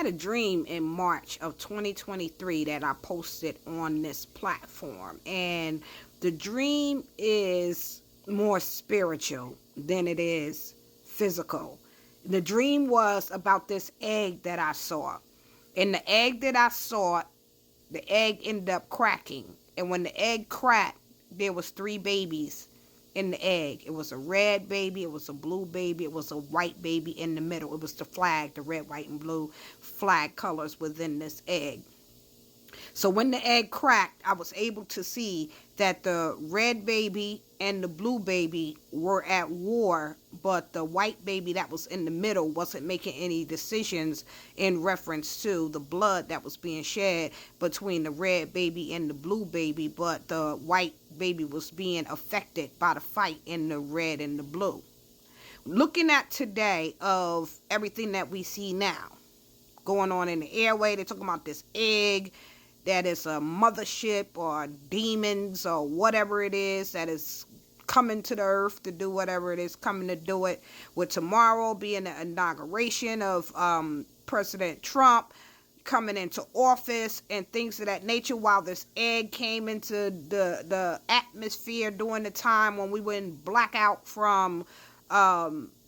had a dream in March of 2023 that I posted on this platform. And the dream is more spiritual than it is physical. The dream was about this egg that I saw. And the egg that I saw, the egg ended up cracking. And when the egg cracked, there was 3 babies in the egg. It was a red baby, it was a blue baby, it was a white baby in the middle. It was the flag, the red, white, and blue flag colors within this egg. So when the egg cracked, I was able to see that the red baby and the blue baby were at war, but the white baby that was in the middle wasn't making any decisions in reference to the blood that was being shed between the red baby and the blue baby, but the white baby was being affected by the fight in the red and the blue. Looking at today of everything that we see now going on in the airway, they're talking about this egg that is a mothership or demons or whatever it is that is coming to the earth to do whatever it is coming to do it, with tomorrow being the inauguration of President Trump coming into office and things of that nature, while this egg came into the atmosphere during the time when we were in blackout from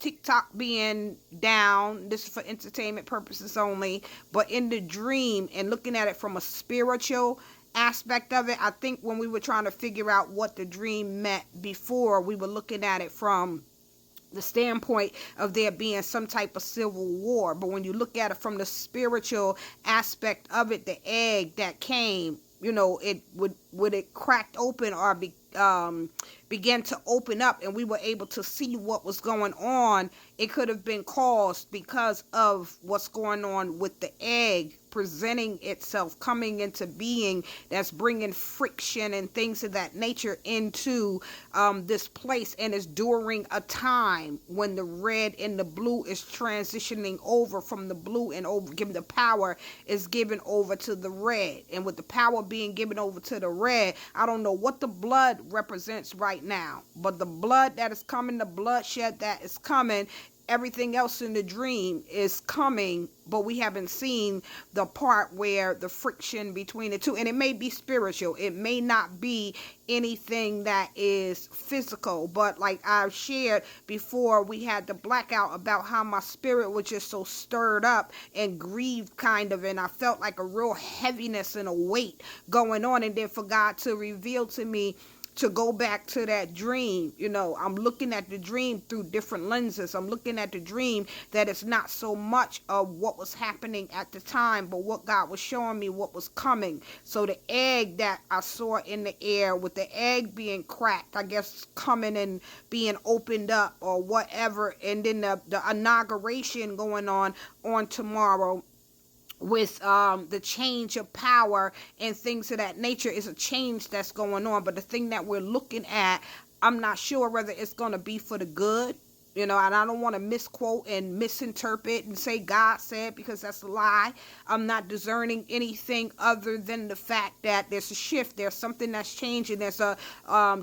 TikTok being down. This is for entertainment purposes only. But in the dream, and looking at it from a spiritual aspect of it, I think when we were trying to figure out what the dream meant before, we were looking at it from the standpoint of there being some type of civil war. But when you look at it from the spiritual aspect of it, the egg that came, it would it cracked open or began to open up, and we were able to see what was going on. It could have been caused because of what's going on with the egg presenting itself, coming into being, that's bringing friction and things of that nature into this place, and is during a time when the red and the blue is transitioning over from the blue and over, giving the power is given over to the red. And with the power being given over to the red, I don't know what the blood represents right now, but the blood that is coming, the bloodshed that is coming, everything else in the dream is coming, but we haven't seen the part where the friction between the two. And it may be spiritual, it may not be anything that is physical, but like I've shared before, we had the blackout about how my spirit was just so stirred up and grieved kind of, and I felt like a real heaviness and a weight going on. And then for God to reveal to me to go back to that dream, I'm looking at the dream through different lenses. I'm looking at the dream that it's not so much of what was happening at the time, but what God was showing me what was coming. So the egg that I saw in the air, with the egg being cracked, I guess coming and being opened up or whatever, and then the inauguration going on tomorrow, with the change of power and things of that nature, is a change that's going on. But the thing that we're looking at, I'm not sure whether it's going to be for the good, and I don't want to misquote and misinterpret and say God said, because that's a lie. I'm not discerning anything other than the fact that there's a shift, there's something that's changing. There's a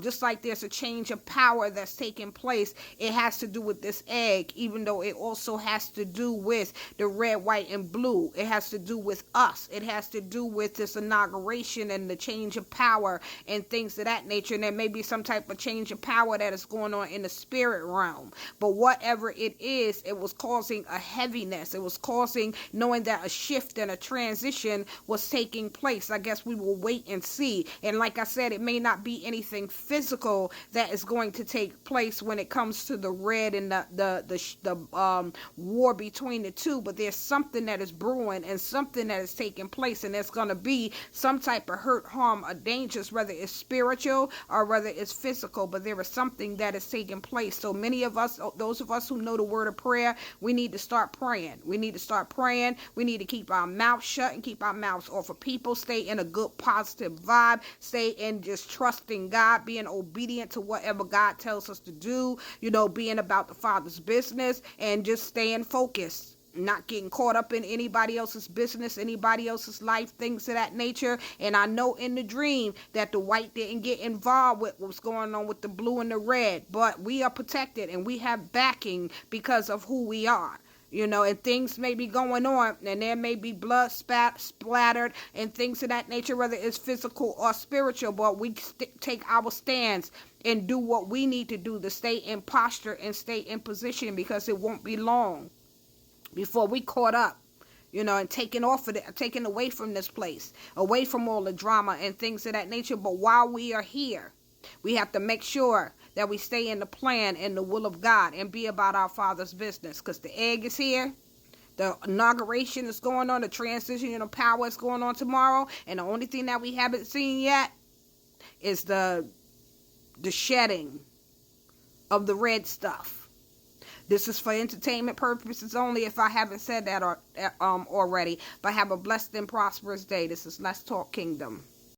just like there's a change of power that's taking place. It has to do with this egg, even though it also has to do with the red, white, and blue. It has to do with us. It has to do with this inauguration and the change of power and things of that nature. And there may be some type of change of power that is going on in the spirit realm. But whatever it is, it was causing a heaviness. It was causing, knowing that a shift and a transition was taking place. I guess we will wait and see. And like I said, it may not be anything physical that is going to take place when it comes to the red and the war between the two. But there's something that is brewing and something that is taking place, and there's going to be some type of hurt, harm, or dangers, whether it's spiritual or whether it's physical. But there is something that is taking place. So many of us, those of us who know the word of prayer, we need to start praying. We need to start praying. We need to keep our mouth shut and keep our mouths off of people. Stay in a good, positive vibe. Stay in just trusting God, being obedient to whatever God tells us to do, being about the Father's business, and just staying focused. Not getting caught up in anybody else's business, anybody else's life, things of that nature. And I know in the dream that the white didn't get involved with what's going on with the blue and the red, but we are protected and we have backing because of who we are. You know, and things may be going on, and there may be blood splattered and things of that nature, whether it's physical or spiritual, but we take our stance and do what we need to do to stay in posture and stay in position, because it won't be long before we caught up, you know, and taken away from this place, away from all the drama and things of that nature. But while we are here, we have to make sure that we stay in the plan and the will of God and be about our Father's business, because the egg is here. The inauguration is going on. The transition of power is going on tomorrow. And the only thing that we haven't seen yet is the shedding of the red stuff. This is for entertainment purposes only, if I haven't said that already. But have a blessed and prosperous day. This is Let's Talk Kingdom.